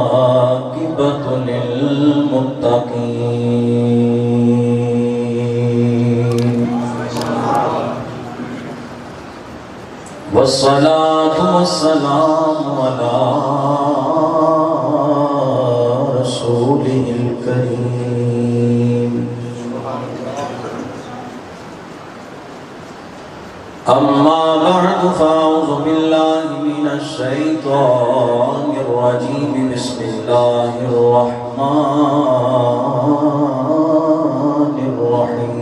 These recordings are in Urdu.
والعاقبة للمتقين والصلاة والسلام على رسوله الكريم أما بعد فأعوذ بالله من الشيطان الرجيم بسم الله الرحمن الرحيم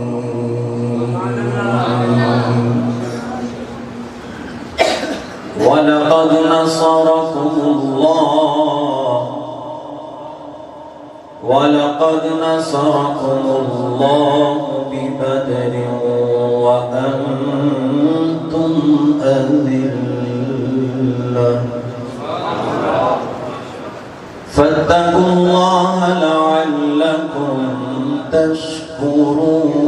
ولقد نصركم الله ببدر وأنتم أذلة فاتقوا الله لعلكم تشكرون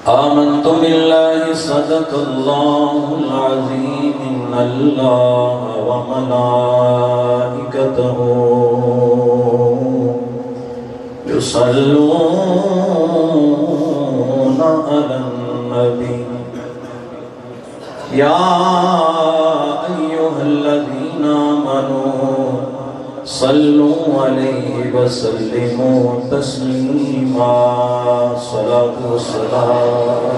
آمنت بالله صدق الله العظيم إن الله وملائكته يصلون على النبي يا أيها الذين آمنوا صلوا عليه وسلموا تسليما صلاة والسلام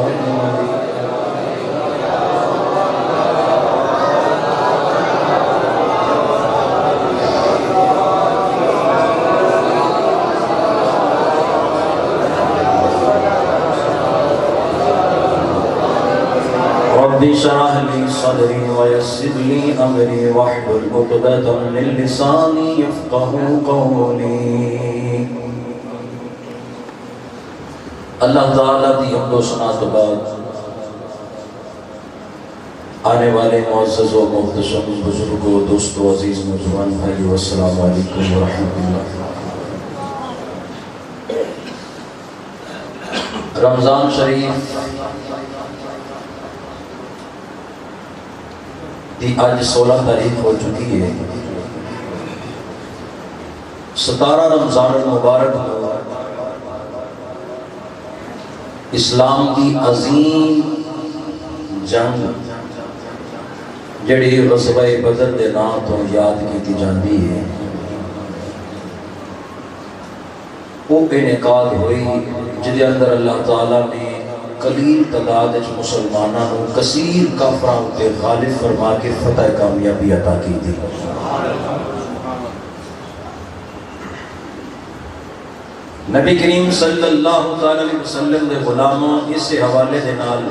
رب اشرح لي صدري ويسر لي امري واحلل عقدة من لساني يفقهوا قولي اللہ تعالیٰ دی حمد و ثنا تو بعد آنے والے معزز و محتشم بزرگوں دوستوں عزیز نوجوان بھائیو السلام علیکم ورحمۃ اللہ رمضان شریف آج 16 تاریخ ہو چکی ہے 17 رمضان المبارک اسلام کی عظیم جنگ جڑی غزوہ بدر دے نام تو یاد کی جاندی ہے وہ انعقاد ہوئی جدے اندر اللہ تعالیٰ نے قلیل تعداد مسلمانوں کو کثیر کافراں تے غالب فرما کے فتح کامیابی عطا کی تھی نبی کریم صلی اللہ علیہ وسلم دے غلاموں اس حوالے دے نال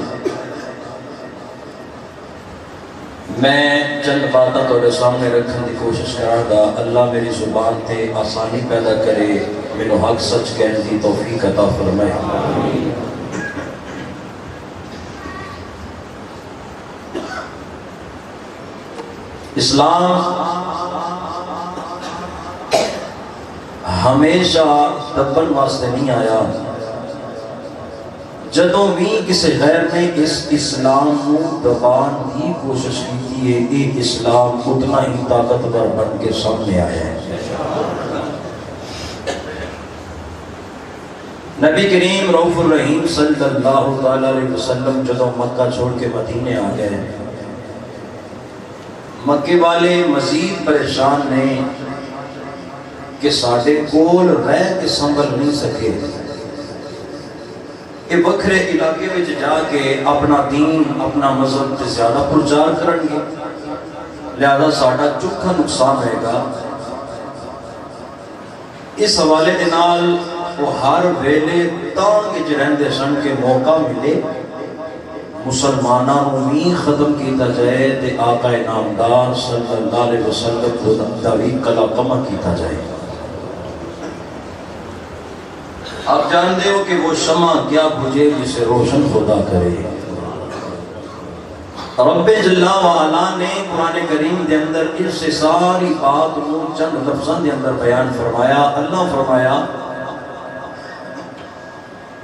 میں چند باتاں تھوڑے سامنے رکھنے کی کوشش کراں گا اللہ میری زبان تے آسانی پیدا کرے مینوں حق سچ کہنے کی توفیق عطا فرمائے اسلام ہمیشہ دبن واسطے نہیں آیا جدوں بھی کسی غیر نے اس اسلام کو دبان کی کوشش کی ہے یہ اسلام اتنا ہی طاقتور بن کے سامنے آیا ہے نبی کریم رؤوف الرحیم صلی اللہ علیہ وسلم جدوں مکہ چھوڑ کے مدینے آ گئے مکے والے مزید پریشان نے کہ ساڈے کول رہ کے سنبھل نہیں سکے یہ بکھرے علاقے میں جا کے اپنا دین اپنا مذہب سے زیادہ پرچار کریں گے لہذا ساڈا چوکھا نقصان ہوئے گا اس حوالے دے نال وہ ہر ویلے تانگ وچ رہندے سن کے موقع ملے مسلمانوں بھی ختم کیتا جائے تے آقا نامدار صلی اللہ علیہ وسلم کو دعوی کلا کما کیتا جائے آپ جانتے ہو کہ وہ شمع کیا بجھے جسے روشن خدا کرے رب جل و علا نے قرآن کریم دے اندر اس سے ساری بات کو چند لفظوں دے اندر بیان فرمایا. اللہ فرمایا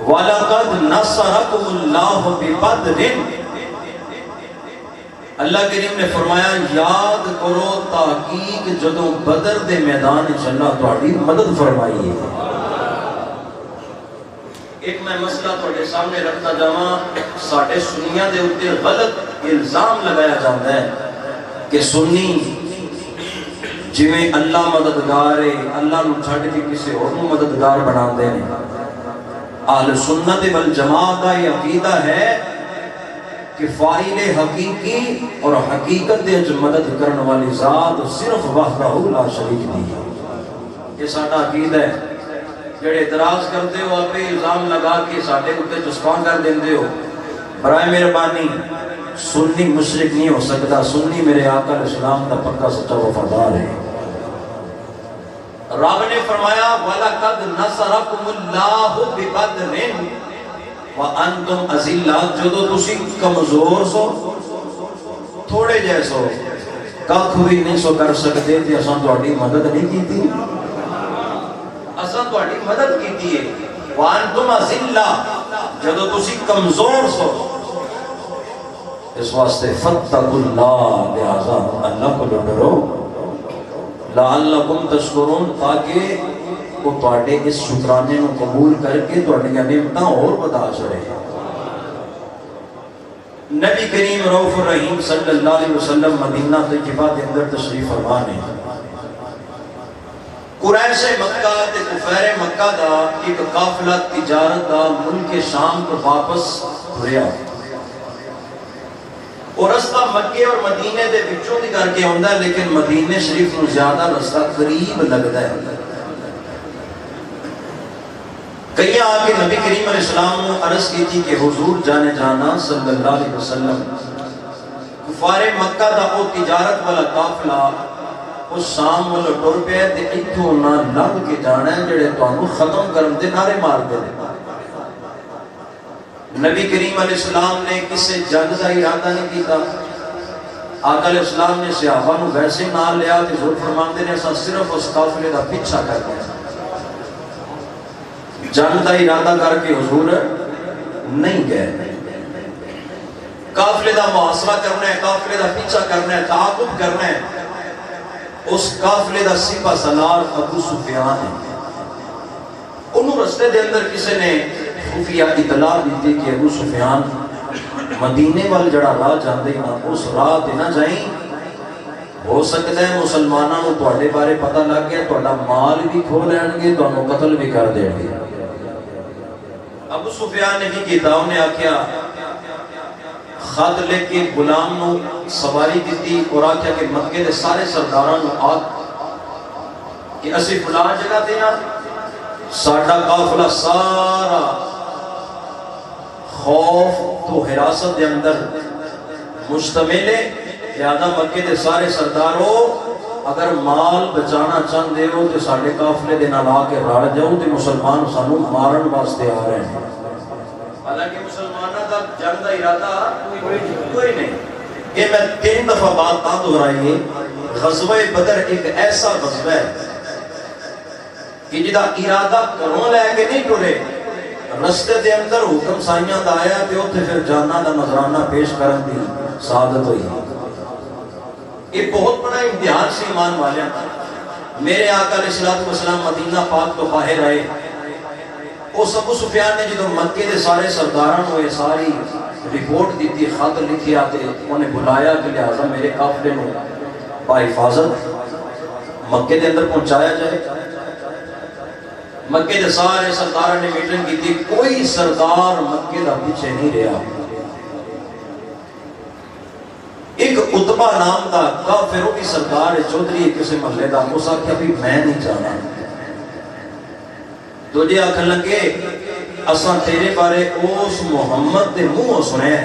وَلَقَدْ نَصَرَكُمُ اللَّهُ بِبَدْرٍ. اللہ کریم نے فرمایا یاد کرو تحقیق جدوں بدر دے میدان وچ اللہ تہاڈی مدد فرمائی ہے. ایک میں مسئلہ تھوڑے سامنے رکھتا جاواں. ساڈے سنیاں دے اوتے غلط الزام لگایا جاتا ہے کہ سنی جویں اللہ مددگار ہے اللہ نو چھڈ کے کسی اور نو مددگار بناندے نے. اہل سنت والجماعت کا یہ عقیدہ ہے کہ فاعل حقیقی اور حقیقت دے مدد کرنے والی ذات صرف وحدہ لا شریک نہیں ہے. یہ ساڈا عقیدہ ہے. جڑے اعتراض کرتے ہو آپ الزام لگا کے ساڈے اوتے چسپاں کر دیندے ہو، برائے مہربانی سنی مشرک نہیں ہو سکتا. سنی میرے آقا علیہ السلام کا پکا سچا وفادار ہے. رب نے فرمایا وَلَقَدْ نَصَرَكُمُ اللَّهُ بِبَدْرٍ وَأَنْتُمْ أَذِلَّةٌ. جدو تسی کمزور سو تھوڑے جیسو کخ بھی نہیں سو کر سکتے تے اساں تہاڈی مدد نہیں کیتی. اساں تہاڈی مدد کیتی ہے. وَأَنْتُمْ أَذِلَّةٌ جدو تسی کمزور سو. اس واسطے فَاتَّقُوا اللَّهَ لہذا اللہ کو ڈرو لعلکم تشکرون تاکہ وہ تواڈے اس شکرانے کو قبول کر کے تواڈی نعمتاں اور بتا چڑھے. نبی کریم رؤوف الرحیم صلی اللہ علیہ وسلم مدینہ طیبہ کے اندر تشریف فرما نے. قریش مکہ تے کفار مکہ دا ایک قافلہ تجارت دا ملک شام کو واپس ٹریا اور رستہ مکے اور مدینے دے وچوں دی کر کے ہوندا ہے لیکن مدینے شریف نو زیادہ رستہ قریب لگدا ہے. کئی آ کے نبی کریم علیہ السلام نے عرض کی تھی کہ حضور جانے جانا صلی اللہ علیہ وسلم کفار مکہ دا او تجارت والا قافلہ اس شام والا ٹر پیا تے ایتھوں نہ لنگ کے جانا ہے جڑے تانوں ختم کرن دے نعرے مار دے. نبی کریم علیہ السلام نے کسے جنگ کا ارادہ نہیں کیتا. آقا علیہ السلام نے صحابہ نو ویسے نال لیا تے حضور فرماندے نے اساں صرف اس قافلے دا پیچھا کرنا ہے. جنگ کا ارادہ کر کے حضور نہیں گئے. قافلے دا محاصرہ کرنا ہے، قافلے دا پیچھا کرنا ہے، تعاقب کرنا ہے. اس قافلے دا سپہ سالار ابو سفیان ہے. انہوں رستے دے اندر کسی نے خفیہ اطلاع دیتی کہ ابو سفیان مدینے وال جڑا راہ جاندے نا اس راہ تے نہ جائیں. ہو سکتا ہے مسلمانوں کو تواڈے بارے پتہ لگ گیا تواڈا مال بھی کھو لین گے تانوں قتل بھی کر دیں گے. ابو سفیان نے کی کیتا انہیں آکھیا خط لے کے غلام نو سواری دیتی اور آکھیا کہ مکے دے سارے سرداراں نو آکھ کہ اسی فلاں جگہ تے ہاں ساڈا قافلہ سارا خوف تو حراست دے اندر مشتمل ہے. لہذا مکے دے سارے سرداروں اگر مال بچانا چاہتے ہو تو ساڈے قافلے دے نال آ کے رل جاؤ تے مسلمان سانو مارن واسطے آ رہے ہیں. حالانکہ مسلمانوں کا جنگ کا ارادہ کوئی نہیں. یہ میں 3 دفعہ بات نہ دہرائی ہے. غزوہ بدر ایک ایسا غزوہ ہے کہ جدا ارادہ کروں لے کے نہیں ٹرے. رستے دے اندر حکم سائیاں دا آیا تے اوتھے پھر جاناں دا نظرانہ پیش کرن دی سعادت ہوئی. یہ بہت بڑا امتحان سی ایمان والیاں کا. میرے آقا علیہ السلام مدینہ پاک تو باہر آئے. اس ابو سفیان نے جدو مکے دے سارے سرداراں کو یہ ساری رپورٹ دیتی خط لکھیا تے انہیں بلایا کہ لہذا میرے قافلے نو بحفاظت مکے دے اندر پہنچایا جائے. مکے دے سارے سرداراں نے میٹنگ کی تھی. کوئی سردار مکے دا پیچھے نہیں رہا. ایک عتبہ نام دا کافروں کی سردار ہے چودھری کسی محلے دا. اس آکھیا بھی میں نہیں جانا. تو جی آکھن لگے اساں تیرے بارے اس محمد دے منہ سنے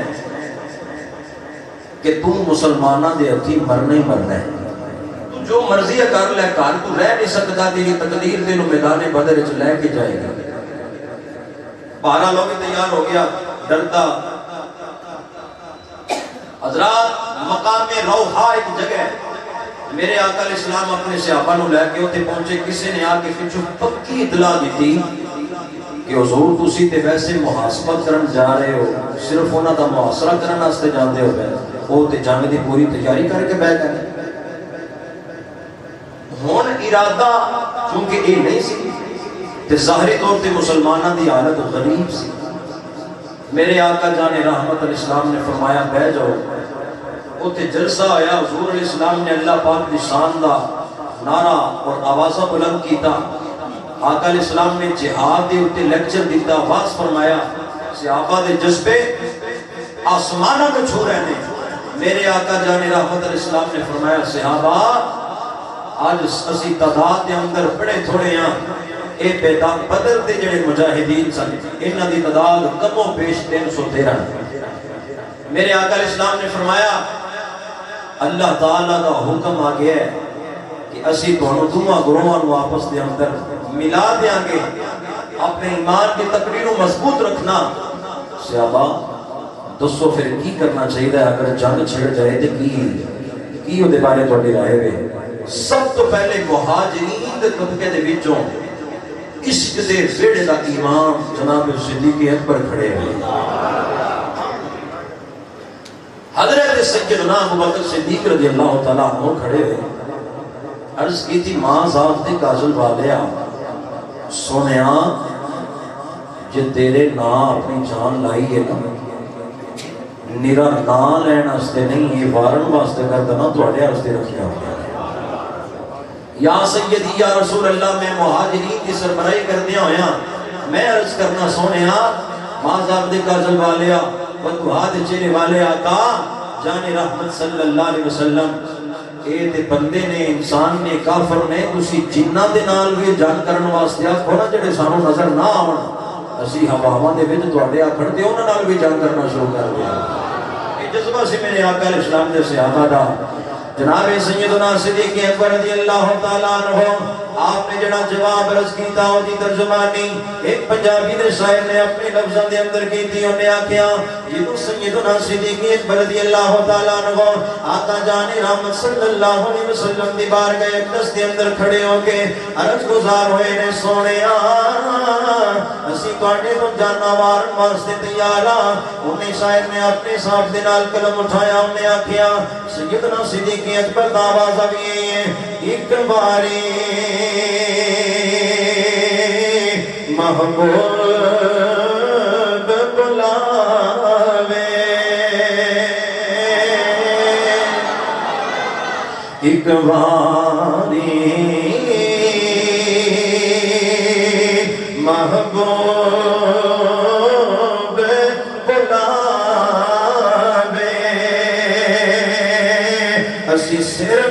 کہ تو مسلمانہ دے ہتھی مرنا ہی مرنا ہے. تو جو مرضی کر لے گھر تو رہ نہیں سکتا. تیری تقدیر دے نو میدان بدر وچ لے کے جائے گا. بہرحال لوگ تیار ہو گیا ڈرتا. حضرات مقام روحا ایک جگہ ہے، میرے آقا علیہ السلام اپنے صحابہ نو لے کے ہوتے پہنچے، کسی نے آ کے پچھو پکی اطلاع دیتی کہ حضور تسی تے ویسے محاسبت کرن جا رہے ہو، صرف انہاں دا محاصرہ کرن واسطے جاندے ہو گئے، وہ تے جنگ دی پوری تیاری کر کے بیٹھ گئے۔ ہن ارادہ چونکہ یہ نہیں سی تے ظاہری طور تے مسلمانوں دی حالت غریب سی، میرے آقا جان رحمت علیہ السلام نے فرمایا بہ جاؤ، اتنے جلسہ آیا، حضور علیہ السلام نے اللہ پاک دی شان دا نعرہ اور آوازہ بلند کیتا، آقا علیہ السلام نے جہاد دے اتنے لیکچر دیتا، واز فرمایا، صحابہ دے جذبے آسمانہ کو چھو رہے ہیں۔ میرے آقا جان رحمت علیہ السلام نے فرمایا صحابہ آج اسی تعداد دے اندر بڑے تھوڑے ہیں، اے بیدان بدر دے جڑے مجاہدین سن انہاں دی تعداد کم و بیش 313۔ میرے آقا علیہ السلام نے فرمایا اللہ تعالیٰ کا حکم آ گیا ہے کہ اسی دونوں گروہاں نو آپس دے اندر ملا دیاں گے، اپنے ایمان کی تقریر مضبوط رکھنا۔ صحابہ دسو پھر کی کرنا چاہیے اگر جنگ چھڑ جائے تے کی وہ دے بارے تھوڑی رائے ہوئے؟ سب تو پہلے مہاجرین دے طبقے دے وچوں عشق دے ویڑے دا امام جناب صدیق اکبر کھڑے ہوئے، حضرت سیدنا ابو بکر صدیق رضی اللہ تعالیٰ عنہ کھڑے ہوئے، عرض کی تھی ماں ذات دے کاجل والیا سونیا جے تیرے نا اپنی جان لائی ہے نا نیرا نا لین واسطے نہیں، یہ وارن واسطے کردنا تواڈے واسطے رکھیا ہوا ہے۔ یا سیدی یا رسول اللہ میں مہاجرین کی سربراہی کردیا ہویا، میں عرض کرنا سونیا ماں ذات دے کاجل والیا بدوہات چیرے والے آقا جان رحمت صلی اللہ علیہ وسلم، اے تے بندے نے انسان نے کافر نے تسی جنہ دے نال بھی جنگ کرن واسطے آکھو نا جڑے سانو نظر نہ آون، اسی ہواواں دے وچ تواڈے آکھن تے انہاں نال بھی جنگ کرنا شروع کر دیا۔ یہ جذبہ سے میرے آقا علیہ السلام دے صحابہ دا جناب سیدنا صدیق اکبر رضی اللہ تعالیٰ عنہ آپ نے جڑا جواب عرض کیتا ہو دی ترجمانی ایک پنجابی دے شاعر نے اپنے لفظاں دے اندر کیتی، انہیں آکھیا جدو سیدنا صدیق اکبر رضی اللہ تعالیٰ عنہ آقا جان رحمت صلی اللہ علیہ وسلم دی بارگاہ اقدس دے اندر کھڑے ہو کے عرض گزار ہوئے نے سونیا اسی تواڈے تو جانا مارن واسطے تیار ہاں۔ انہیں شاعر نے اپنے صاحب دے نال قلم اٹھایا، انہیں آکھیا سیدنا صدیق اکبر دا آواز آئی ہے ایک باری محبوب بلاوے، ایک باری محبوب بلاوے، اسی سر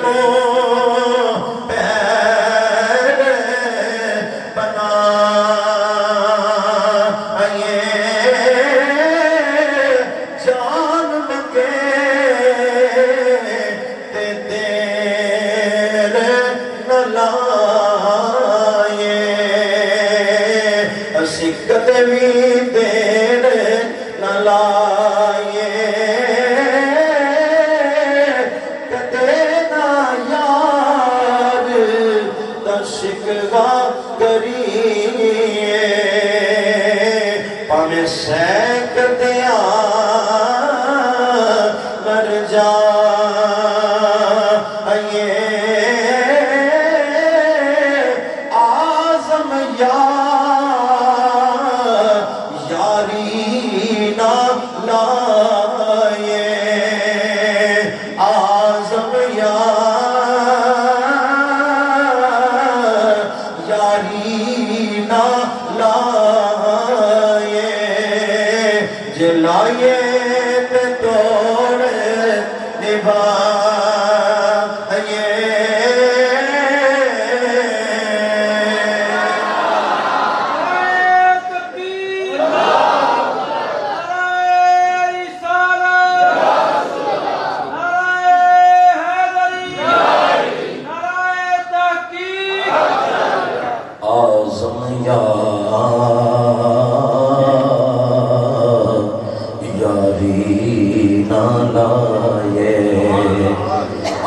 یاری نہ لا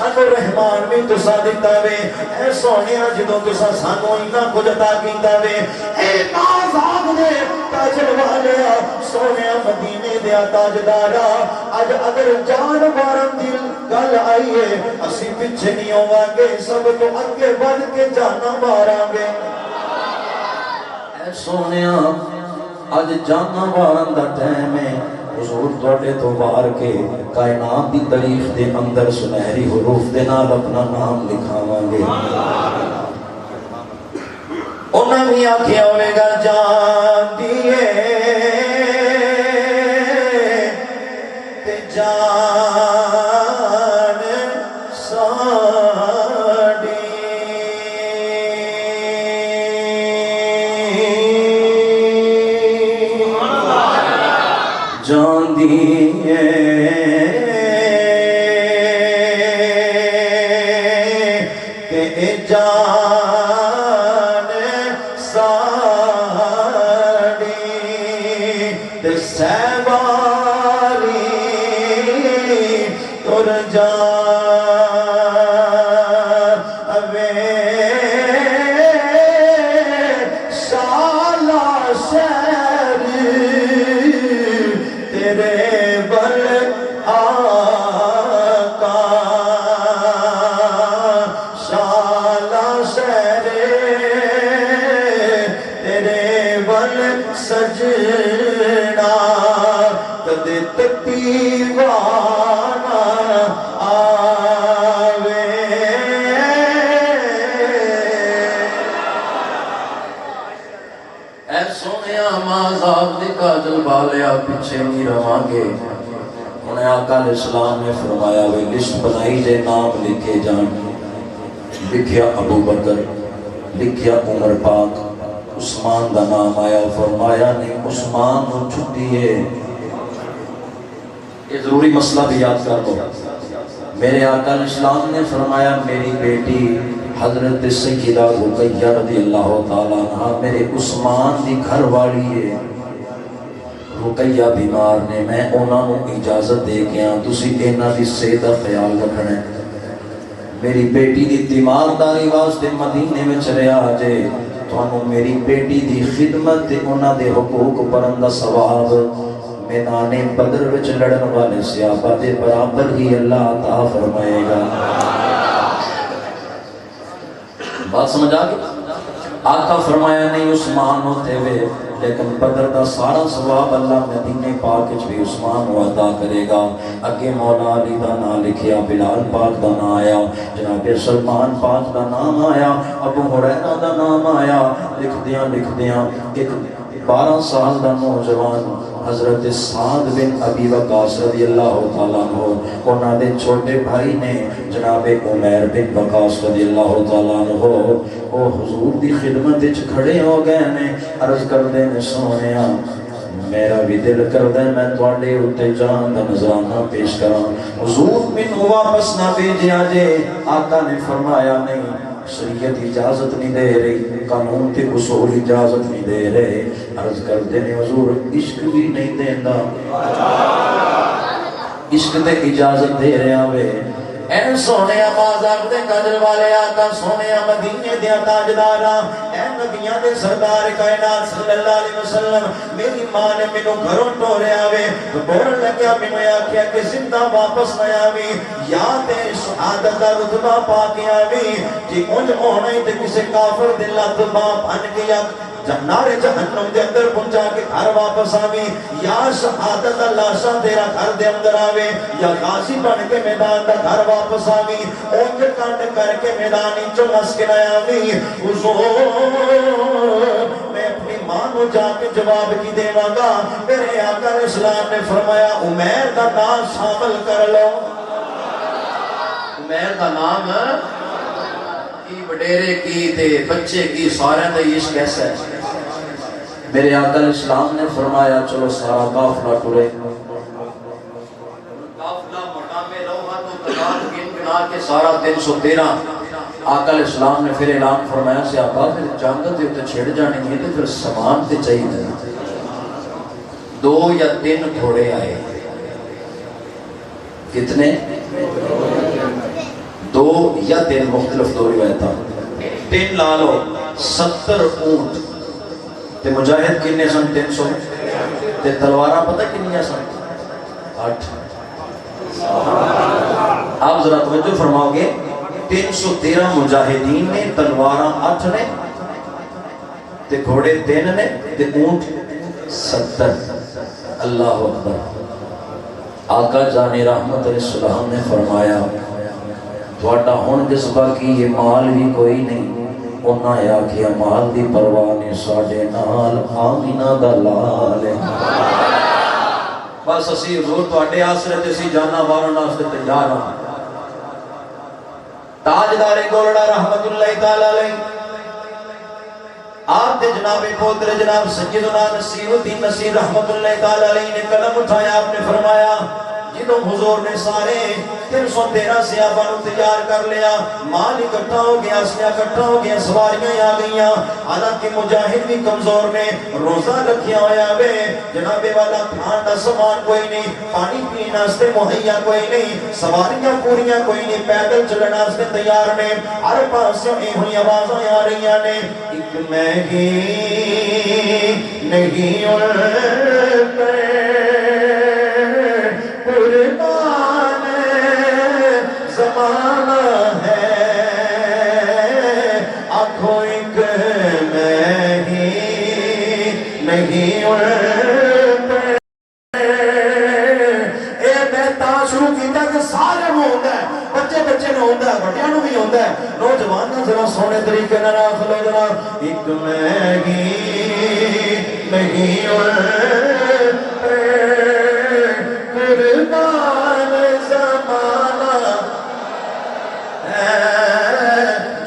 سانو رحمان بھی تسا دیتا وے اے سونے جدوں تسا سانو اینا کچھ عطا کیتا وے اے نازاب دے تاجر والے سونے مدینے دے تاجدارا اج اگر جان مارن دی گل آئیے اسی پیچھے نہیں ہوا گے سب تو اگے بڑھ کے جانا ماراں گے اے سونے اج جانا مارن دا ٹائم ہے حضور توڑے تو بار کے کائنات دی تاریخ دے اندر سنہری حروف دے نال اپنا نام لکھاواں گے انہاں بھی آکھیا ہوئے گا جان دیے تے جان ساڑی جان دیے تے جان ساڑی تے سہباری تر جاوے شالا شہر تیرے بل آقا شالا شہر تیرے بل سجنا کدے تکیوانا آوے اے سونیا مازاب دے کاجل بالیا پیچھے نہیں روانگے انہیں آقا علیہ السلام نے فرمایا وہ لسٹ بنائی جے نام لکھے جان لکھیا ابو بکر لکھیا عمر پاک عثمان دا نام آیا فرمایا نہیں عثمان نو چھٹی ہے یہ ضروری مسئلہ بھی یاد کر دو میرے آقا علیہ السلام نے فرمایا میری بیٹی حضرت سیدہ رقیہ رضی اللہ تعالیٰ عنہ میرے عثمان دی گھر والی ہے رقیہ بیمار نے میں انہوں نے اجازت دے گیا تسی انہاں دی صحت دا خیال رکھنا ہے میری بیٹی دی تیمارداری واسطے مدینے میں چلے آجے تو میری بیٹی دی خدمت تے انہاں دے حقوق پرندہ ثواب میدان بدر وچ لڑن والے صحابہ دے برابر ہی اللہ عطا فرمائے گا بات سمجھ آگئی آقا فرمایا نہیں عثمان ہوتے ہوئے لیکن بدر دا سارا ثواب اللہ مدینے پاک وچ بھی عثمان کو عطا کرے گا اگے مولا علی دا نام لکھیا بلال پاک دا نام آیا جناب سلمان پاک دا نام آیا ابو ہریرہ دا نام آیا لکھ دیاں ایک 12 سال دا نوجوان حضرت سعد بن ابی وقاص رضی اللہ تعالیٰ عنہ انہاں دے چھوٹے بھائی نے جناب عمیر بن وقاص رضی اللہ تعالیٰ عنہ وہ حضور دی خدمت وچ کھڑے ہو گئے نے عرض کردے نے سونیا میرا بھی دل کردے میں تواڈے اُتے جان دا نذرانہ پیش کراں حضور مینوں واپس نہ بھیجیا جے آقا نے فرمایا نہیں شریعت اجازت نہیں دے رہی قانون تے اصول اجازت نہیں دے رہے عرض کردے نے حضور عشق بھی نہیں دیندا عشق تے اجازت دے رہا وے اے سونے بازار دے قدر والے آقا سونے مدینے دے تاجداراں اے نبیاں دے سردار کائنات صلی اللہ علیہ وسلم میری ماں نے مینوں گھروں ٹوریا وے بولن لگیا مینوں آکھیا کہ زندہ واپس نہ آویں یا تے شہادت دا رتبہ پا کے آویں جی اونج ہونا ہی تے کسے کافر دے لت باں بن کے یا نارے جہنم دے اندر پہنچا کے گھر واپس آویں یا شہادت اللہ شاہ تیرا گھر دے اندر آویں یا غازی بن کے میدان دا گھر واپس آویں اونج کانڈ کر کے میدانی چو نس کے نہ آویں حضور میں اپنی ماں کو جا کے جواب کی دے گا میرے آقا اسلام نے فرمایا عمیر دا نام شامل کر لو عمیر دا نام کی بڑیرے کی تے بچے کی سارے دا عشق کیسا ہے میرے آقا اسلام نے فرمایا چلو سارا قافلہ ٹرے قافلہ مقام روحہ تو تقاد گن گنا کے سارا 313 آقا اسلام نے پھر اعلان فرمایا سے آقا پھر جانگت دے تو چھڑ جانے گے تو پھر سامان تے چاہیے 2 یا 3 گھوڑے آئے کتنے دو یا تین مختلف دو روایتاں تین لا لو 70 اونٹ تے مجاہد کنے سن 300 تے تلواراں پتہ کنیاں سن 8 آپ ذرا توجہ فرماؤ گے 313 مجاہدین نے تلواراں 8 نے تے گھوڑے 3 نے تے اونٹ 70 اللہ اکبر آقا جان رحمت علیہ السلام نے فرمایا تھوڑا ہون جذبہ کی یہ مال بھی کوئی نہیں انہاں یا کیا مال دی پروانے ساڑے نال آمینہ دا لال بس اسی حضور تو اڈے آسرے تیسی جانا بارنا سے تیار ہوں تاجدار گولڑا رحمت اللہ تعالیٰ علیہ آپ دے جناب پوتر جناب سیدنا نصیر الدین نصیر رحمت اللہ تعالیٰ علیہ نے قلم اٹھایا آپ نے فرمایا جدوں حضور نے سارے 313 صحابہ نو تیار کر لیا مال اکٹھا ہو گیا اسلحہ اکٹھا ہو گیا سواریاں آ گئیاں حالانکہ مجاہد بھی کمزور نے روزہ رکھیا ہویا وے جناب والا کھان دا سامان کوئی نہیں پانی پینے واسطے مہیا کوئی نہیں سواریاں پوریاں کوئی نہیں پیدل چلن واسطے تیار نے ہر پاسوں ایہی آوازاں آ رہیاں نے ایک میں ہی نہیں اڑتے قربان زمانہ ہے آنکھوں ایک میں ہی نہیں اڑتے اے بہتا شروع کی تک سارے ہوندہ ہے بچے بچے نے ہوندہ ہے بڑیانو بھی ہوندہ ہے نوجوان ذرا سونے طریقے نہ راکھ لو ذرا ایک میں ہی نہیں اڑتے قربان زمانہ ہے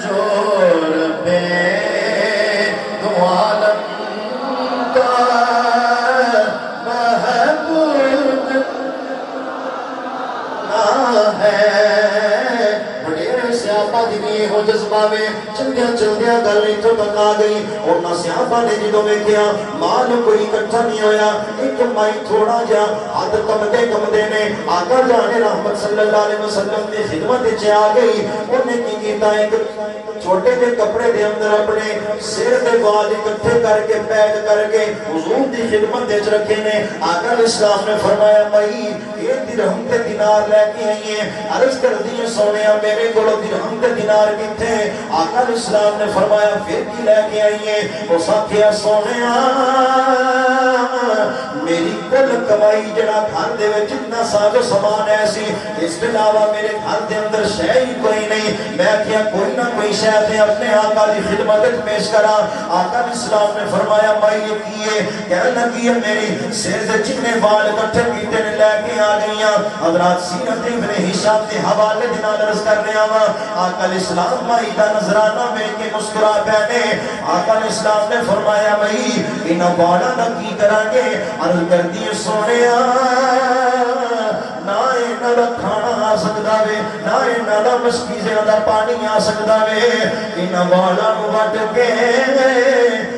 جو رب دو عالم کا محبوب ہے بڑے سیاپا دنی ہو جذبہ میں چلدیا گل اتھوں تک آ گئی اور نہ سیاپا نے جدوں میں کیا مال کوئی اکٹھا نہیں ہویا ایک مائی تھوڑا جا ہاتھ کمدے نے آقا جان رحمت صلی اللہ علیہ وسلم نے خدمت چ آ گئی انہیں کی کیتا ایک چھوٹے دے کپڑے دے اندر اپنے سر دے بال اکٹھے کر کے پیک کر کے حضور دی خدمت وچ رکھے نے آقا اسلام نے فرمایا بھائی یہ درہم تے دینار لے کے آئی ہیں عرض کر دیے سونیا میرے کولو درہم تے دینار کتھے آقا اسلام نے فرمایا پھر کی لے کے آئی ہیں وہ ساتھیا سونیا میری کل کمائی جڑا گھر دے وچ جتنا ساز و سامان ہے سی اس کے علاوہ میرے گھر دے اندر شے ہی کوئی نہیں میں کیا کوئی نہ کوئی شے تے اپنے آقا دی خدمت وچ پیش کراں آقا اسلام نے فرمایا بھائی یہ کیے کہنے لگی ہے میری سر دے جتنے بال اکٹھے کیتے نے لے کے آ گئیاں حضرات سیرت ابن ہشام کے حوالے دے نال عرض کر رہا وا آقا اسلام بھائی دا نظرانہ ویکھ کے مسکرا پے آقا اسلام نے فرمایا بھائی انہاں بالاں دا کی کران گے عرض کر دی سونیا نہ انہاں دا کھانا آ سکدا وے نہ انہاں دا مشکیزے دا پانی آ سکدا وے انہاں بالاں نوں وٹ کے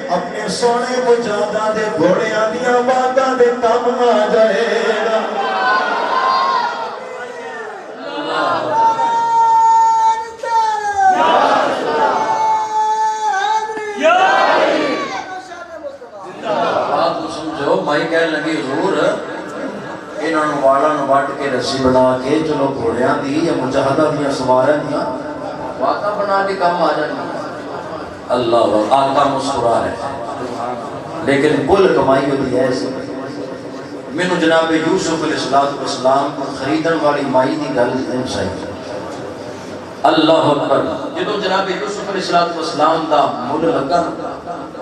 اپنے سونے کو جادا دے گھوڑیاں دیاں باغاں دے کم آ جائے گا مائی کہنے لگی حضور انہوں نے والا نوٹ کے رسی بنا کے چلو گھوڑیاں دی یا مجاہدہ دیا سواریاں دیا واقعہ بنا کے کام آ جائیں اللہ آقا مسکرا ہے لیکن کل کمائی ہوتی ہے ایسی میں نے جناب یوسف علیہ السلام کو خریدن والی مائی دی گل نہیں چاہیے اللہ اکبر جدو جناب یوسف علیہ السلام دا مول لگا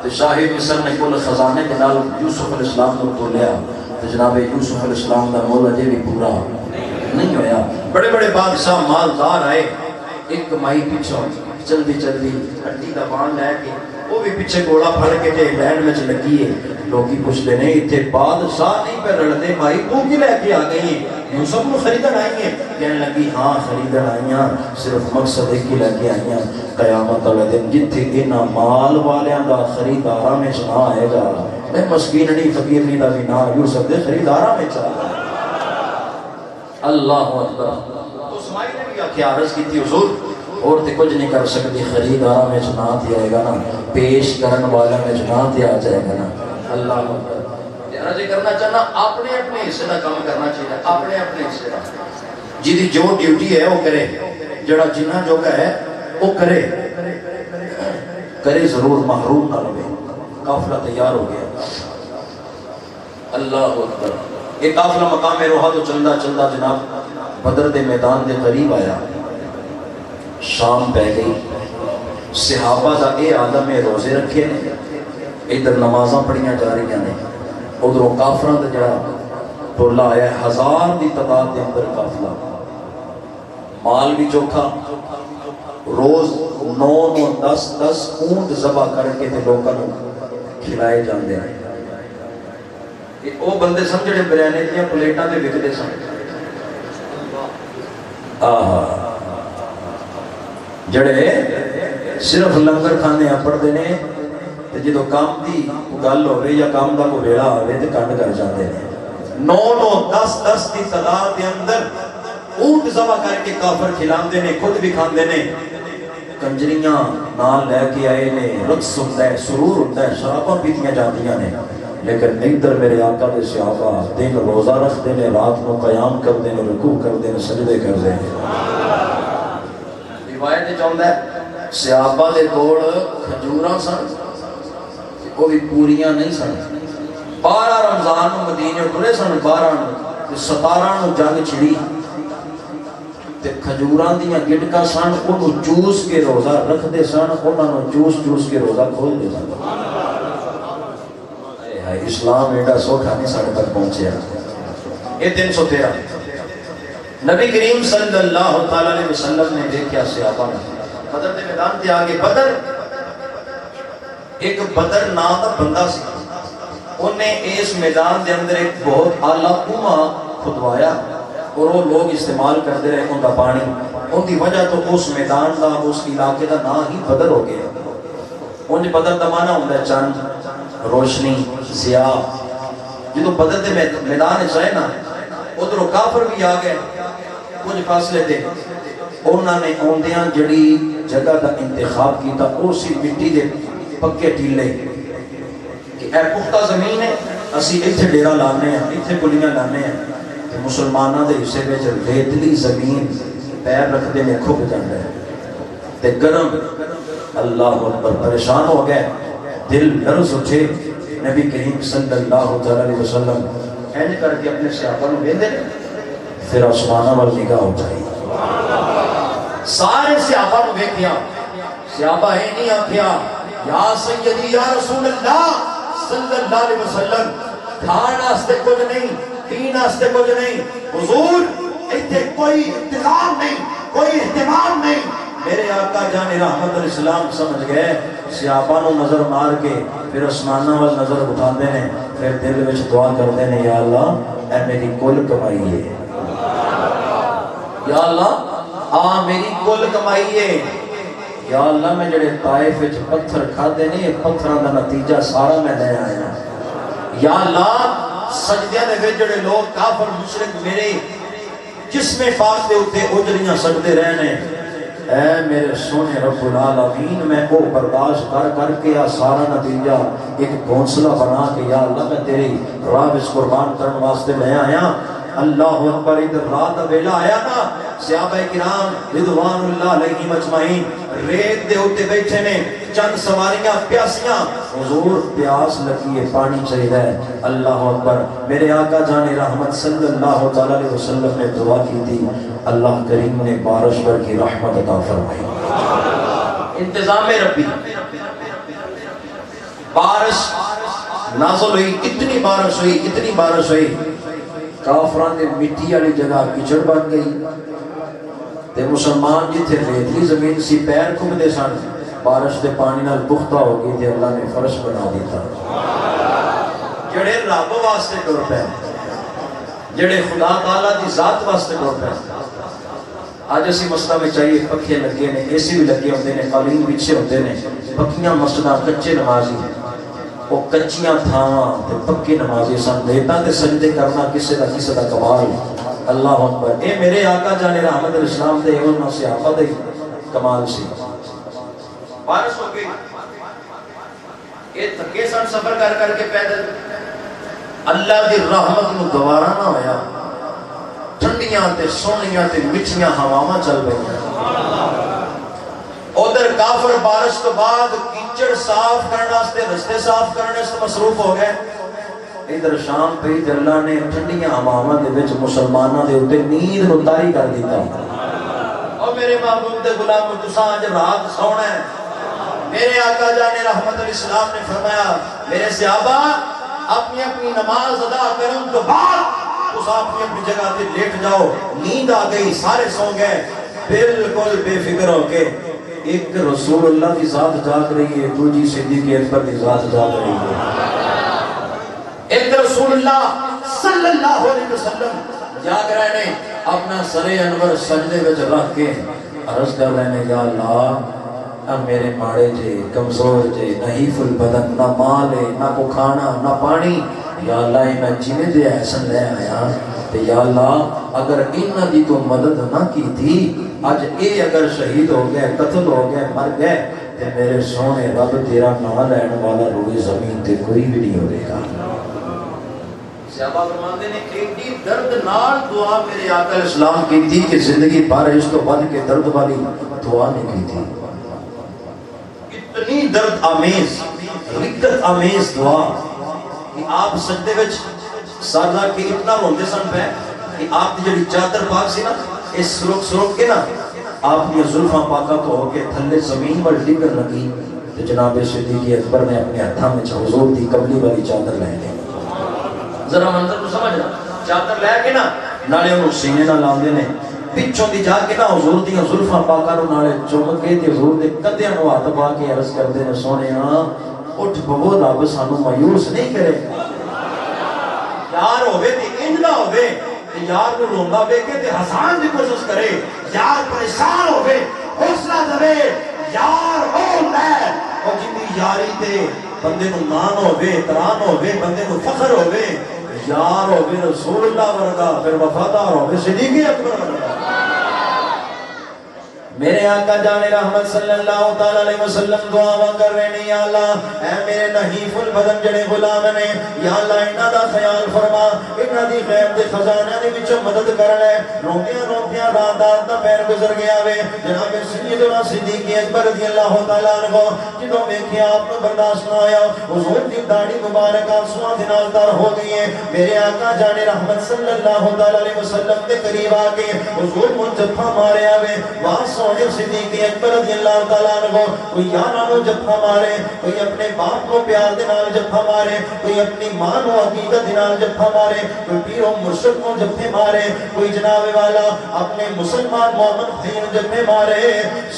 تو شاہ مصر نے کل خزانے کے نال یوسف علیہ السلام کو تولیا تو جناب یوسف علیہ السلام دا مول اجے بھی پورا نہیں ہویا بڑے بڑے بادشاہ مالدار آئے ایک کمائی پیچھے جلدی جلدی ہڈی دا بان لے کے وہ بھی پیچھے گوڑا پھڑ کے جے لینڈ میں لگی ہے لوگی پوچھتے نہیں اتنے بادشاہ نہیں پہ لڑتے بھائی تو کی لے کے آ گئی ہیں یوسف کو خریدن آئی ہیں کہنے لگی ہاں خریدن آئی ہیں صرف مقصد ایک ہی لے کے آئی ہیں قیامت والے دن جتھے انہاں مال والیاں دا خریداراں میں نہ آئے گا میں مسکین نہیں فقیر نہیں دا بھی نہ یوسف دے خریداراں میں چلا اللہ اکبر تو اسماعیل نے بھی رکھے عرض کی تھی حضور اور تے کچھ نہیں کر سکتی خریدار میں نہ تے آئے گا نا پیش کرن والا میں نہ تے آ جائے گا نا اللہ اکبر عرض کرنا چاہنا اپنے اپنے حصے کا کام کرنا چاہیے اپنے اپنے حصے کا جی جو ڈیوٹی ہے وہ کرے جڑا جنہ جوگا ہے وہ کرے کرے ضرور محروم نہ رہے قافلہ تیار ہو گیا اللہ اکبر ایک قافلہ مقام روحا تو چلدا چلدا جناب بدر دے میدان دے قریب آیا شام پہ گئی صحابہ دا اے عالم روزے رکھے نے ادھر نمازاں پڑھیاں جا رہی ہیں ادھروں کافراں دا جڑا ٹولا آیا ہے 1000 دی تعداد دے اندر قافلہ مال بھی چوکھا روز 9 10 اونٹ ذبح کر کے تے لوکاں نوں کھلائے جاندے ہیں وہ بندے سن جڑے بریانی دیاں پلیٹاں تے وکدے سن جڑے صرف لنگر کھانے پڑھتے ہیں تے جدوں کام دی گل ہوے یا کام دا کوئی ویلا ہوے تے کنڈ کر جاندے ہیں 9 10 دی تعداد دے اندر اونٹ ذبح کر کے کافر کھلاندے نے خود بھی کھاندے نے کنجریاں نال لے کے آئے نے رقص ہوندا ہے سرور ہوندا ہے شراباں پیتیاں جاندیاں نے لیکن ادھر میرے آقا دے صحابہ دن روزہ رکھتے ہیں رات کو قیام کرتے ہیں رکوع کرتے ہیں سجدے کرتے ہیں روایت چاہتا ہے صحابہ دے کول کھجوراں سن وہ بھی پوریاں نہیں سن 12 رمضان مدینے ٹرے سن 12 17 جنگ چھڑی تے کھجوراں دیاں گٹکاں سن انہوں چوس کے روزہ رکھتے سن انہوں چوس کے روزہ کھول دے سن اسلام ایڈا سوکھا نہیں ساڑھے تک پہنچے یہ 313 نبی کریم صلی اللہ علیہ وسلم نے دیکھا صحابہ نے بدر دے میدان تے آگے بدر ایک بدر نام دا بندہ سی انہیں اس میدان دے اندر ایک بہت اعلیٰ کنواں کھدوایا اور وہ لوگ استعمال کرتے رہے ان کا پانی ان کی وجہ تو اس میدان دا اس علاقے دا نام ہی بدر ہو گیا ان بدر دا معنی ہوتا ہے چند روشنی ضیاء جدو بدر دے میدان چاہے نا ادھر کافر بھی آ گئے کچھ فاصلے دے انہوں نے اوندیاں جڑی جگہ دا انتخاب کیتا اسی مٹی دے پکے ٹیلے کہ اے پختہ زمین ہے اسی اتھے ڈیرا لانے ہیں اتھے گلیاں لانے ہیں کہ مسلمانہ دے حصے میں جب ریتلی زمین پیر رکھ دے میں کھپ جاندے ہیں تے گرم اللہ اکبر پریشان ہو گئے دل لرز اٹھے نبی کریم صلی اللہ علیہ وسلم اینج کر کے اپنے صحابہ نو ویندے پھر آسمانہ وال نگاہ اٹھائی سارے صحابہ نو ویکھیا صحابہ ہی نہیں آکھیا یا سیدی یا رسول اللہ صلی اللہ علیہ وسلم کھان واسطے کچھ نہیں پین واسطے کچھ نہیں حضور ایتھے کوئی انتظام نہیں کوئی اہتمام نہیں میرے آقا جان رحمت الاسلام سمجھ گئے صحابہ نو نظر مار کے پھر آسمانہ وال نظر اٹھاندے نے پھر دل وچ دعا کردے نے یا اللہ اے میری کل کمائی ہے یا اللہ میری کل کمائی ہے یا اللہ میں جڑے طائف وچ پتھر کھادے نے پتھراں دا نتیجہ سارا میں لے آیا یا اللہ سجدے دے وچ جڑے لوگ کافر مشرک میرے جسم پاک دے اوتے اجڑیاں سجدے رہنے اے میرے سونے رب العالمین میں وہ برداشت کر کے سارا نتیجہ ایک گھونسلہ بنا کے یا اللہ میں تیری راہ اس قربان کرنے واسطے میں آیا اللہ اکبر ادھر رات ویلا آیا نا صحابہ کرام رضوان اللہ علیہم اجمعین ریت دے اوتے بیٹھے نے چند سواریاں پیاسیاں حضور پیاس لگی ہے پانی چاہیے اللہ اکبر میرے آقا جان رحمت صلی اللہ علیہ وسلم نے دعا کی تھی اللہ کریم نے بارش پر کی رحمت عطا فرمائی انتظام ربی بارش نازل ہوئی اتنی بارش ہوئی کافران دے مٹی والی جگہ کچڑ بن گئی تے مسلمان جتھے ریتلی زمین سی پیر کھبدے سن بارش دے پانی نال پختہ ہو گئی تے اللہ نے فرش بنا دیتا جڑے رب واسطے ٹر پے جڑے خدا تعالیٰ دی ذات واسطے ٹر پے آج اسی مسئلہ میں چاہیے پکھے لگے نے اے سی بھی لگے ہوتے ہیں قالین بچھے ہوتے ہیں پکیاں مسجداں کچے نمازی وہ کچیاں تھاواں تے پکی نمازی سن دیتا تے سجدے کرنا کسے دا کمال اللہ اکبر. اے میرے آقا جان رحمت الاسلام دے انہاں صحابہ دے کمال سی. بارش ہو گئی، یہ تھکے سن سفر کر کر کے پیدل. اللہ دی رحمت نو گوارا نہ ہویا، ٹھنڈیاں تے سونیاں تے مٹھیاں ہواواں چل پئیاں. ادھر کافر بارش تو بعد کیچڑ صاف کرنے واسطے رستے صاف کرنے سے مصروف ہو گئے. ادھر شام پہ اللہ نے ٹھنڈیاں ہواواں دے وچ مسلماناں دے اوتے نیند نو طاری کر دیتا. او میرے محبوب دے غلام تساں اج رات سونا ہے. میرے آقا جان رحمت الاسلام نے فرمایا میرے صحابہ اپنی اپنی نماز ادا کرن تو بعد تساں اپنی اپنی جگہ تے لیٹ جاؤ. نیند آ گئی، سارے سو گئے بالکل بے فکر ہو کے. ایک رسول اللہ کی ذات جاگ رہی ہے، دوسری صدیق اکبر کی ذات جاگ رہی ہے. ایک رسول اللہ صلی اللہ علیہ وسلم جاگ رہے ہیں، اپنا سر انور سجدے وچ رکھ کے عرض کر رہے ہیں یا اللہ اب میرے ماڑے جے کمزور جے نحیف البدن، نہ مال ہے نہ کو کھانا نہ پانی. یا اللہ میں جینے دے احسن لے آیا تے یا اللہ اگر انہاں دی تو مدد نہ کی تھی اج اے اگر شہید ہو گئے قتل ہو گئے مر گئے تے میرے سونے رب تیرا نام لین والا روئے زمین تے کوئی بھی نہیں ہوئے گا. صحابہ فرماتے ہیں ایڈی دردناک دعا میرے آقا اسلام کی تھی کہ زندگی بھر اس تو بن کے درد والی دعا نہیں کی تھی. اتنی درد آمیز رکت آمیز دعا کہ آپ سجدے وچ سر رکھ کے اتنا روندے سن پے کہ آپ دی جڑی چادر پاک سی نا اس سرک سرک کے نا آپ نے زلفاں پاکا تو ہو کے تھلے زمین پر ڈگر لگی تو جناب صدیق اکبر نے اپنے ہتھاں میں حضور دی قبلی والی چادر لے لی. ذرا منظر کو سمجھ رہا چادر لے کے نا نالے انہوں سینے نہ لاؤندے نے پچھوں دی جا کے نا حضور دی زلفاں پاکا نو نالے چمکے تے حضور دے قدیاں نو ہاتھ پا کے عرض کردے نے سونے اٹھ بہو رب سانو مایوس نہیں کرے. یار ہوئے تے انج نہ ہوئے تے یار نو روندا ویکھے تے ہسان دی کوشش کرے. یار پریشان ہوئے حوصلہ دے یار ہو لے اور جن دی یاری تے بندے نو مان ہوئے تران ہوئے بندے نو فخر ہوئے یار ہوئے رسول اللہ ورگا پھر وفادار ہوئے صدیق اکبر ورگا. میرے آقا جان رحمت صلی اللہ تعالی علیہ وسلم دعا کر رہے ہیں یا اللہ اے میرے نحیف البدن جڑے غلام نے یا اللہ انہاں دا خیال فرما، انہاں دی غیب دے خزانے دے وچوں مدد کر لے. روندیاں روندیاں رات دا پیر گزر گیا وے جناب سیدنا صدیق اکبر رضی اللہ تعالی عنہ جدوں ویکھیا آپ کو برداشت نہ آیا حضور دی داڑھی مبارک آنسواں دے نال تر ہو گئی ہے. میرے آقا جان رحمت صلی اللہ تعالی علیہ وسلم دے قریب آ کے حضور کو جفا ماریا وے. سونے صدیق اکبر رضی اللہ تعالیٰ عنہ کوئی یاراں نو جفا مارے، کوئی اپنے باپ کو پیار دے نال جفا مارے، کوئی اپنی ماں نو عقیدت دے نال جفا مارے، کوئی پیر و مرشد کو جفے مارے، کوئی جناب والا اپنے مسلمان مومن بھائی نو جفے مارے.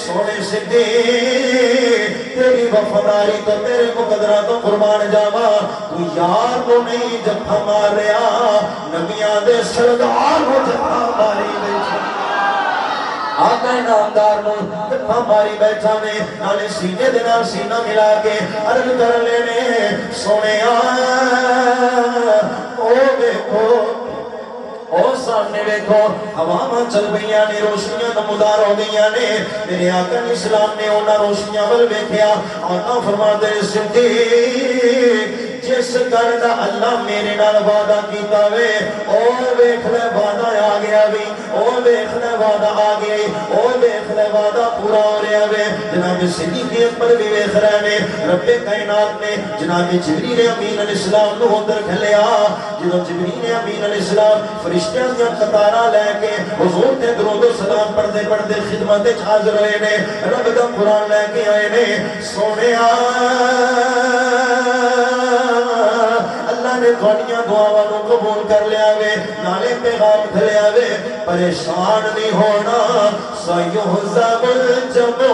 سونے صدیق تیری وفاداری تو تیرے مقدرہ تو قربان جاوا کوئی یار کو نہیں جفا مار رہا نبیاں دے سردار کو جفا ماری بیٹھا. آقا نامدار نو ہماری بیٹھا میں نالے سینے دے نال سینہ ملا کے عرض کر لینے سونے او دیکھو او سامنے دیکھو ہواواں چل گئیاں نے روشنیاں نمودار ہو گئیاں نے. میرے آقا اسلام نے انہاں روشنیاں ول ویکھیا. آقا فرماتے صدیق جس گھر دا اللہ میرے نال وعدہ کیتا وے او ویکھ لے وعدہ آ گیا وی او ویکھ لے وعدہ آ گئی او ویکھ لے وعدہ پورا ہو رہا وے. جناب صدیق اکبر بھی ویکھ رہے نے رب کائنات نے جناب جبریل امین علیہ السلام نو اندر کھلیا. جدوں جبریل امین علیہ السلام فرشتیاں دی قطاراں لے کے حضور تے درود و سلام پڑھتے پڑھتے خدمت وچ حاضر ہوئے نے. رب دا قرآن لے کے آئے نے. سونیا نے تھوڑیاں دعاواں نو قبول کر لیا وے نالے پیغام کھلیا وے پریشان نہیں ہونا. سیحزب الجمع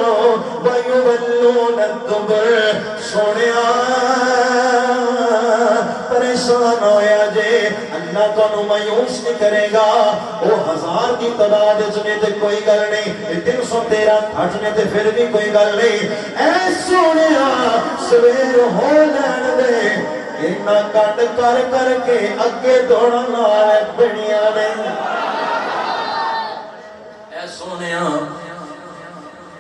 ویولون الدبر. سونیا پریشان ہویا جے اللہ تو مایوس نہیں کرے گا. وہ 1000 کی تعداد نے تے کوئی گل نہیں 313 ہٹ نے تے پھر بھی کوئی گل نہیں. اے سونیا سویر ہو لین دے اینا کٹ کر کر کے اگے دوڑا نال بنیاں نے.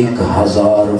1000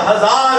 1000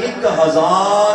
1000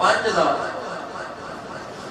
5000।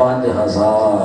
5000।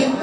1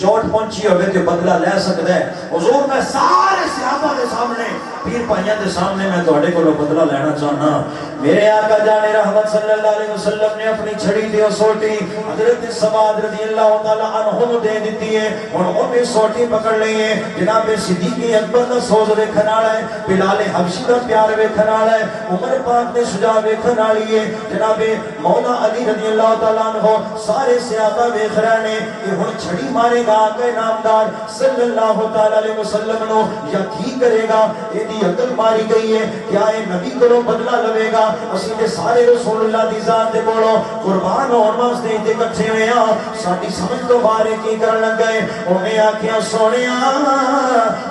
چوٹ پہنچی ہوئے کہ بدلہ لے سکتا ہے. حضور میں سارے صحابہ کے سامنے پیر پائیاں کے سامنے میں توڑے کو بدلہ لینا چاہنا. میرے آقا جان رحمت صلی اللہ علیہ وسلم نے اپنی چھڑی دیو سوٹی حضرت سواد رضی اللہ تعالیٰ عنہ دے دیتی ہے. اور انہیں سوٹی پکڑ لی ہے. جناب صدیق اکبر کا سوز ویکھن والا ہے, بلال حبشی کا پیار ویکھن والا ہے, عمر پاک نے شجاع ویکھن والی ہے, جناب مولا علی رضی اللہ تعالیٰ عنہ سارے صحابہ ویکھ رہے نے. یہ ہن چھڑی مارے گا آقا نامدار صلی اللہ تعالیٰ علیہ وسلم نو یا کی کرے گا؟ یہ دی عقل ماری گئی ہے. کیا یہ نبی کو بدلہ لوے گا؟ اسی تے سارے رسول اللہ دی ذات دے کولوں قربان ہون واسطے تے اکٹھے ہوئے ہاں. ساڈی سمجھ تو باہر کی کرن لگ گئے. انہیں آکھیا سونیا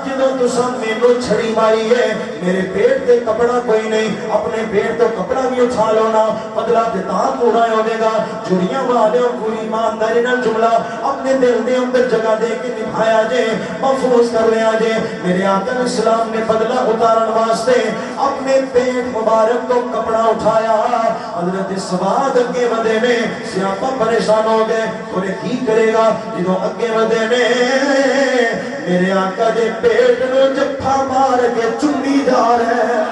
جدوں تساں مینوں چھڑی ماری ہے میرے پیٹ تے کپڑا کوئی نہیں, اپنے پیٹ تو کپڑا بھی اٹھا لو نا, بدلہ تے تاں پورا ہوے گا. جڑیاں والے پوری ایمانداری نال جملہ اپنے دل دے اندر جگہ دے کے نبھایا جے, محفوظ کر لیا جے. میرے آقا اسلام نے بدلہ اتارن واسطے اپنے پیٹ مبارک کو کپڑا اٹھایا. حضرت سواد اگے ودے نے, صحابہ پریشان ہو گئے. اور کی کرے گا جدوں اگے ودے نے میرے آقا دے پیٹ نو جفا مار کے چمی جا رہے ہیں,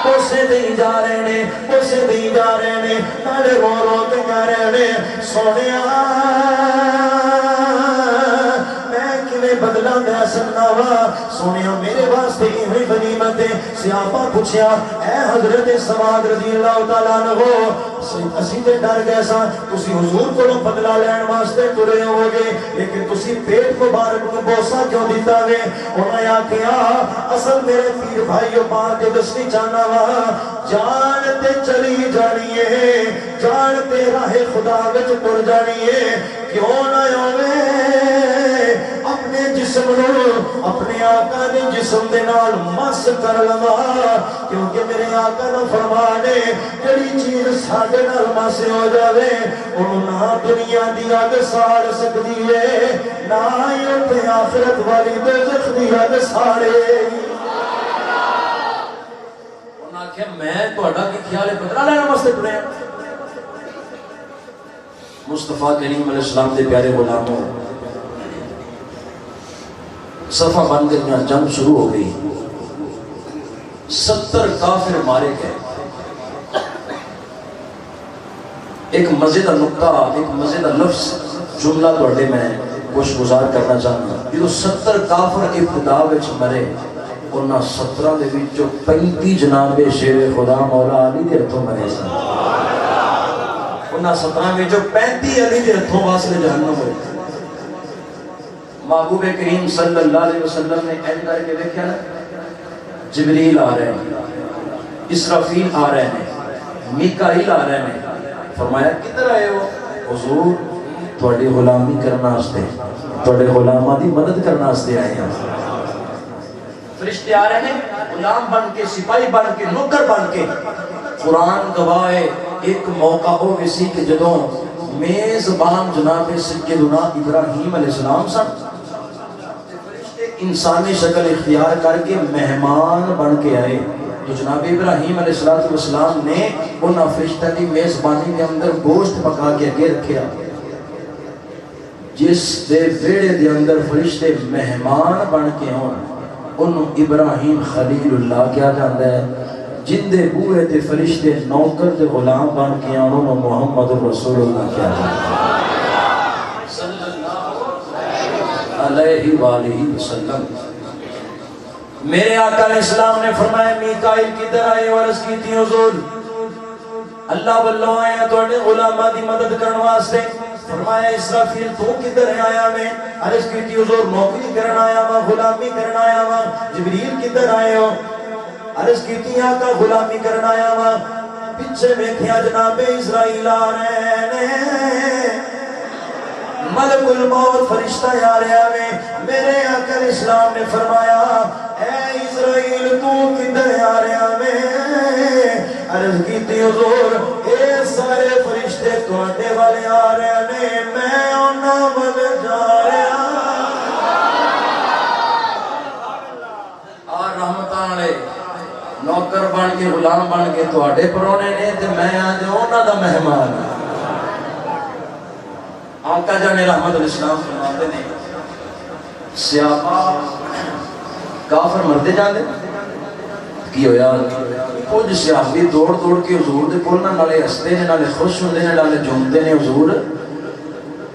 پوسے دئی جا رہے نے, پوسے دئی جا رہے نے, نالے رو رو کے کہہ رہے نے سونیا بدلہ دے سکنا وا. سونیا میرے واسطے ہوئی غنیمت ہے. صحابہ پوچھیا اے حضرت سواد رضی اللہ تعالیٰ عنہ اسی تے ڈر گئے سا, تسی حضور کو بدلہ لین واسطے ترے ہو گے لیکن تسی پیٹ مبارک کو بوسا کیوں دیتا وے؟ انہاں آکھیا اصل میرے پیر بھائیو بات تے دسنی چاہنا وا, جان تے چلی جانی ہے, جان تے راہ خدا وچ ٹر جانی ہے. کیوں نہ ہوے اپنے جسم نو اپنے آقا نے جسم دے نال مس کر لوا, کیونکہ میرے آقا نے فرمانے جڑی چیز ساڈے نال مس ہو جاوے انہوں نہ دنیا دی اگ ساڑ سکدی ہے, نہ ہی اوتھے آخرت والی دوزخ دی اگ ساڑے. انہاں کہ میں تہاڈا کی خیال ہے بدلہ لینا واسطے ٹریا؟ مصطفیٰ کریم علیہ السلام دے پیارے غلاموں, صفحہ بن گئیاں, جنگ شروع ہو گئی, 70 کافر مارے گئے. ایک مزیدار نقطہ, ایک مزیدار لفظ جملہ توڑے میں کچھ گزار کرنا چاہتا ہوں. جو 70 کافر ابتدا وچ مرے انہاں 17 دے وچوں 35 جناب شیر خدا مولا علی دے ہتھوں مرے سن. انہاں 17 وچوں 35 علی دے ہتھوں واسطے جہنم ہوئے. محبوب کریم صلی اللہ علیہ وسلم نے این کر کے دیکھا نا, جبریل آ رہے ہیں, اسرافیل آ رہے ہیں, میکائیل آ رہے ہیں. فرمایا کدھر آئے ہو؟ حضور تھوڑی غلامی کرنا واسطے, تھوڑے غلاماں دی مدد کرنا واسطے آئے ہیں. فرشتے آ رہے ہیں غلام بن کے, سپاہی بن کے, نوکر بن کے. قرآن گواہ ہے ایک موقع ہو ویسی کہ جدوں میزبان جناب سیدنا ابراہیم علیہ السلام سن, انسانی شکل اختیار کر کے مہمان بن کے آئے, تو جناب ابراہیم علیہ السلام نے انہاں فرشتہ کی میزبانی کے اندر گوشت پکا کے اگے رکھیا. جس دے ویڑے دے اندر فرشتے مہمان بن کے ہون انہوں ابراہیم خلیل اللہ کیا جاندا ہے, جن دے بوئے تے فرشتے نوکر تے غلام بن کے انہوں محمد رسول اللہ کیا جاندا ہے علیہ وآلہ وسلم. میرے آقا علیہ السلام نے فرمایا میکائیل کدھر آئے؟ عرض کی تھی حضور اللہ واللہ آئے ہیں توڑے غلامہ دی مدد کرنے واسطے. فرمایا اسرافیل تو کدھر ہے آیا میں؟ عرض کی تھی حضور نوکری کرنا آیا ہوا, غلامی کرنا آیا ہوا. جبریل کدھر آئے ہو؟ عرض کی تھی آقا غلامی کرنا آیا ہوا. پیچھے بیٹھیا جناب اسرائیل آ رہے ہیں, ملک الموت فرشتہ آ رہا ہے. میرے آقا اسلام نے فرمایا اے اسرائیل تو کدھر آ رہا ہے؟ عرض کی تھی حضور اے سارے فرشتے تواڈے والے آ رہے ہیں, میں انہاں ول جا رہا. اور رحمتاں والے نوکر بن کے غلام بن کے تواڈے پرونے نے تے میں آج انہاں دا مہمان. آقا جان رحمت الاسلام فرماتے ہیں سیابا کافر مرتے جاندے کی ہویا کچھ سیابی دوڑ دوڑ کے حضور دے کول نالے ہستے نے نالے خوش ہوندے نے نالے جھومدے نے حضور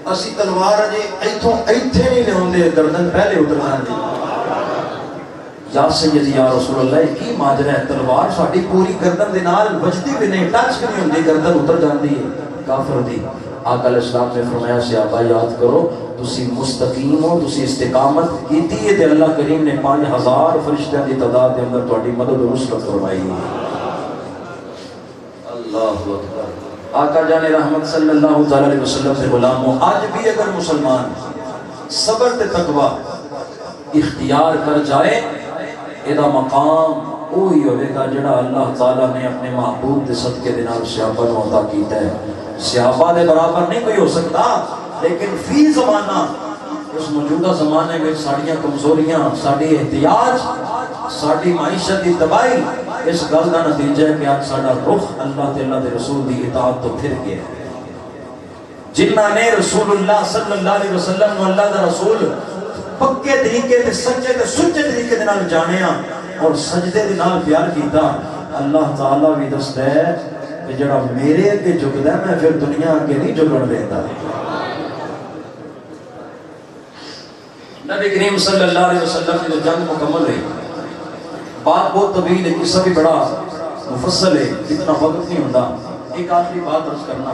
اسی تلوار جی ایتھوں ایتھے نہیں لیاوندے گردن پہلے اتر جاندی یا سیدی یا رسول اللہ کی ماجرا ہے تلوار ساڈی پوری گردن دے نال بجدی بھی نہیں ٹچ بھی نہیں ہوندی گردن اتر جاندی ہے کافر دی آقا علیہ السلام نے فرمایا صحابہ یاد کرو تسی مستقیم ہو تسی استقامت کیتی ہے تے اللہ کریم نے 5000 فرشتیاں دی تعداد دے اندر تہاڈی مدد و نصرت فرمائی اللہ اکبر آقا جان رحمت صلی اللہ علیہ وسلم سے غلام ہو آج بھی اگر مسلمان صبر تے تقوی اختیار کر جائے ایدہ مقام وہی ہوئے گا جڑا اللہ تعالیٰ نے اپنے محبوب دے صدقے دے نال صحابہ نو عطا کیتا ہے صحابہ دے برابر نہیں کوئی ہو سکتا لیکن فی زمانہ اس موجودہ زمانے میں ساڑیاں کمزوریاں ساڑی احتیاج ساڑی معیشت دی تباہی اس گل کا نتیجہ ہے کہ آج ساڑا رخ اللہ تے اللہ دے رسول دی اطاعت تو پھر گیا ہے جنہ نے رسول اللہ صلی اللہ علیہ وسلم نو اللہ دا رسول پکے طریقے تے سچے تے سچے طریقے دے نال جانیا اور سجدے دے نال پیار کیتا اللہ تعالیٰ بھی دستا ہے کہ جڑا میرے اگے جھکدا ہے میں پھر دنیا اگے نہیں جھکن دیندا نبی کریم صلی اللہ علیہ وسلم کی جو جنگ مکمل ہوئی بات بہت طویل ہے قصہ بھی بڑا مفصل ہے اتنا وقت نہیں ہوتا ایک آخری بات عرض کرنا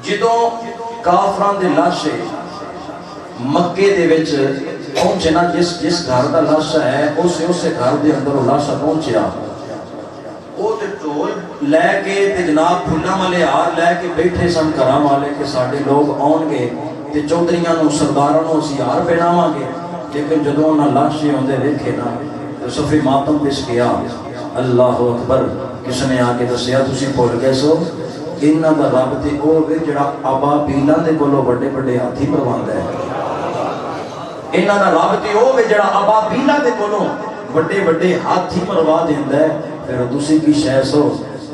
جدوں کافران دے لاشے مکے دے وچ پہنچے نا جس گھر دا لاشا ہے اسے گھر دے اندر وہ لاشا پہنچیا وہ تے ٹول لے کے تے جناب پھلاں والے ہار لے کے بیٹھے سن گھراں والے کہ ساڈے لوگ آن گے تے چودھریاں نو سرداراں نو اسی ہار پہناواں گے لیکن جدوں انہاں لاشے ہوندے ویکھے نا تے صفی ماتم پس گیا اللہ اکبر کس نے آ کے دسیا تسی بھول گئے سو انہاں دا رب تے او وے جڑا ابابیلاں دے کولوں بڑے بڑے ہاتھی پرواندا ہے انہاں دا رب تے او وے جڑا ابابیلاں دے کولوں بڑے بڑے ہاتھی مروا دیندا ہے پھر تسی کی شے سو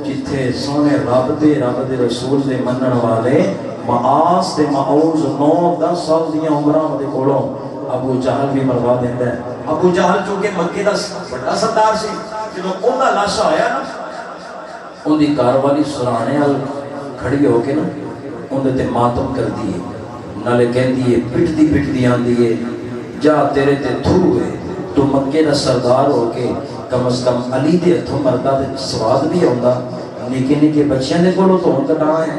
جتھے سونے رب تے رسول دے منن والے معاص تے معوذ 9-10 سال دیاں عمراں دے کولوں ابو جہل بھی مروا دیندا ہے ابو جہل چونکہ مکے دا بڑا سردار سی جدوں اوندا لاشا آیا نا ان دی کار والی سرانے ال کھڑی ہو کے نا اندے تے ماتم کر دیے نالے کہندی ہے پٹتی آندی ہے جا تیرے تے تھو ہے تو مکے دا سردار ہو کے کم از کم علی دے ہتھوں مردا تے سواد بھی ہوندا نکے نکے بچیاں دے کولوں تو ہن کٹا ہے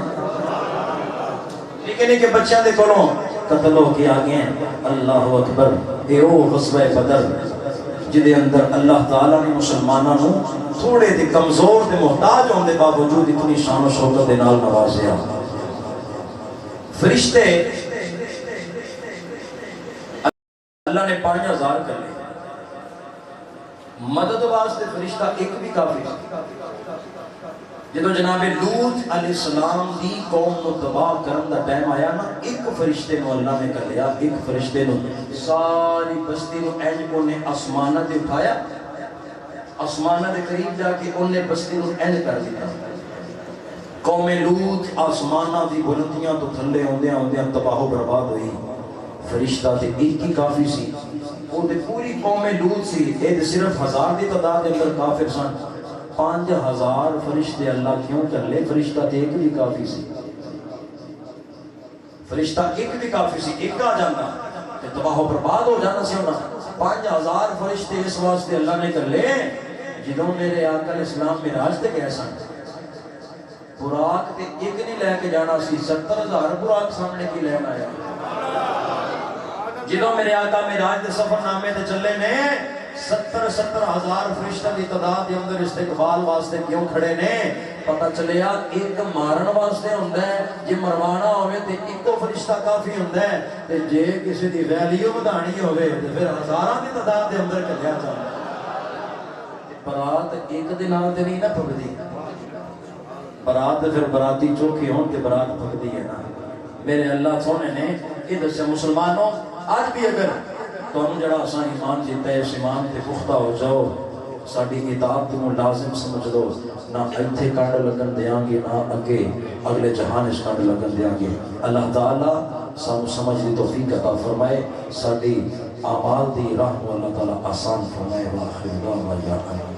نکے نکے بچیاں دے کولوں قتل ہو کے آگے ہیں اللہ اکبر اے او غزوہ بدر جدے اندر اللہ تعالیٰ نے مسلمانوں نو تھوڑے دے کمزور دے محتاج ہونے دے باوجود اتنی شان و شوکت دے نال نوازیا فرشتے اللہ نے 5000 کر لے مدد واسطے فرشتہ ایک بھی کافی جدو جناب لوط علیہ السلام دی قوم کو تباہ کرن دا ٹائم آیا نا ایک فرشتے نو اللہ نے کر لیا ایک فرشتے نو ساری بستی نو اینج کو نے آسمانہ تے اٹھایا آسمانہ دے قریب جا کے انہیں بستی نو اینج کر دیا قوم لوط آسمانہ دی بلندیاں تو تھلے ہوندیاں تباہ و برباد ہوئی فرشتہ تے ایک ہی کافی سی وہ تے پوری قوم لوط سی اے تے صرف 1000 دی تعداد دے اندر کافر سن 5000 فرشتے اللہ کیوں کر لے فرشتہ تے ایک بھی کافی سی فرشتہ ایک بھی کافی سی ایک آ جانا تے تباہ و برباد ہو جانا سی ہونا 5000 فرشتے اس واسطے اللہ نے کر لے جدوں میرے آقا علیہ السلام معراج تے گئے سن براق تے ایک نہیں لے کے جانا سی 70000 براق سامنے کی لین آیا جدوں میرے آقا معراج دے سفر نامے تے چلے نے 70,000 فرشتہ دی تعداد دے اندر استقبال واسطے کیوں کھڑے نے پتہ چلیا ایک مارن واسطے ہوندا ہے جے مروانا ہوے تے ایکو فرشتہ کافی ہوندا ہے تے جے کسی دی ویلیو ودھانی ہوے تے پھر ہزاراں دی تعداد دے اندر کھڑیا جاندا برات ایک دن نال تے نہیں نہ پھکدی برات پھر براتی چوکھی ہون تے برات پھکدی ہے نا میرے اللہ سونے نے یہ دسیا مسلمانوں آج بھی اگر تو جڑا اساں ایمان جیتا ہے اس ایمان تے پختہ ہو جاؤ ساری اطاعت کو لازم سمجھ لو، نہ ایتھے کنڈ لگن دیاں گے نہ اگے اگلے جہان اس کنڈ لگن دیاں گے۔ اللہ تعالیٰ سانو سمجھ دی توفیق عطا فرمائے، ساری اعمال دی راہ کو اللہ تعالیٰ آسان فرمائے۔ وآخر دعوانا